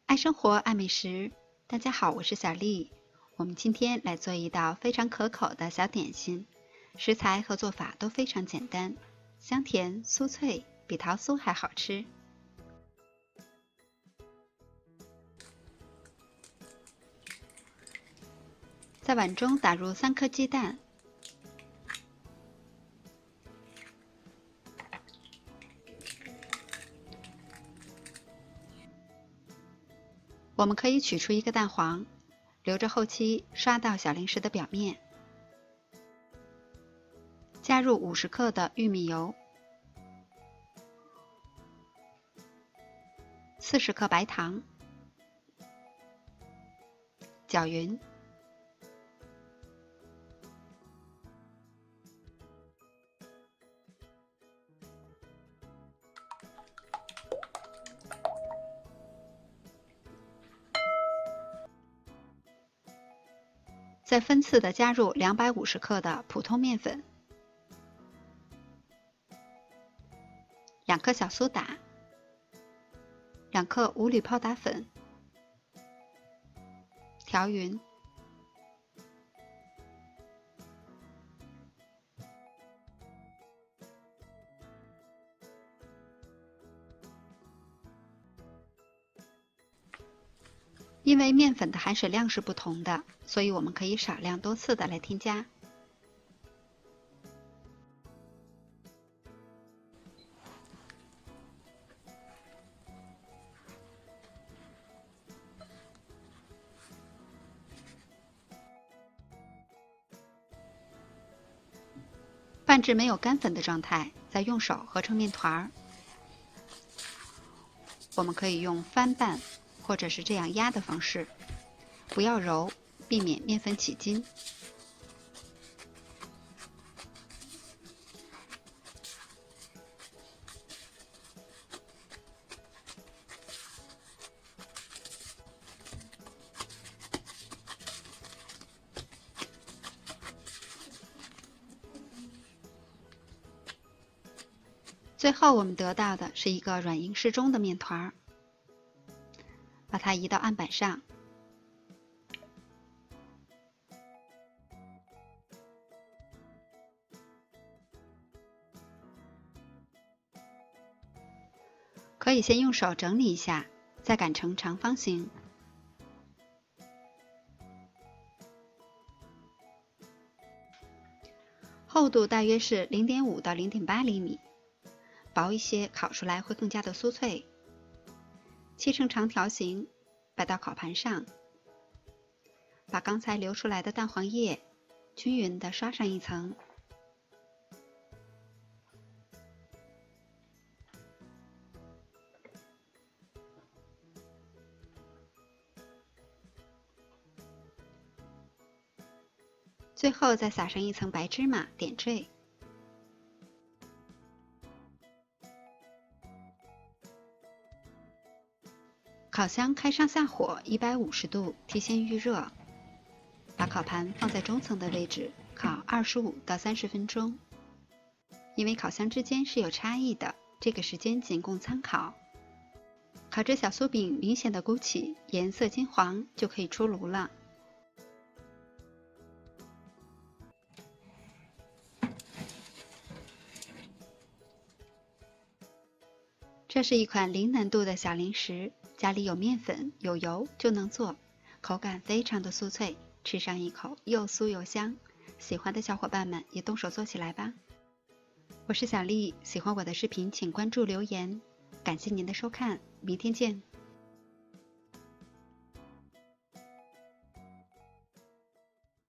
爱生活，爱美食。大家好，我是小丽。我们今天来做一道非常可口的小点心，食材和做法都非常简单，香甜酥脆，比桃酥还好吃。在碗中打入3颗鸡蛋，我们可以取出一个蛋黄，留着后期刷到小零食的表面。加入50克的玉米油，40克白糖，搅匀。再分次的加入250克的普通面粉，2克小苏打，2克无铝泡打粉，调匀。因为面粉的含水量是不同的，所以我们可以少量多次的来添加。拌至没有干粉的状态，再用手合成面团儿。我们可以用翻拌或者是这样压的方式，不要揉，避免面粉起筋。最后我们得到的是一个软硬适中的面团儿，把它移到案板上。可以先用手整理一下，再擀成长方形。厚度大约是0.5到0.8厘米，薄一些烤出来会更加的酥脆。切成长条形，摆到烤盘上，把刚才流出来的蛋黄液均匀地刷上一层。最后再撒上一层白芝麻点缀。烤箱开上下火150度，提前预热。把烤盘放在中层的位置，烤25到30分钟。因为烤箱之间是有差异的，这个时间仅供参考。烤至小酥饼明显的鼓起，颜色金黄，就可以出炉了。这是一款零难度的小零食，家里有面粉有油就能做，口感非常的酥脆，吃上一口又酥又香。喜欢的小伙伴们也动手做起来吧。我是小丽，喜欢我的视频请关注留言，感谢您的收看，明天见。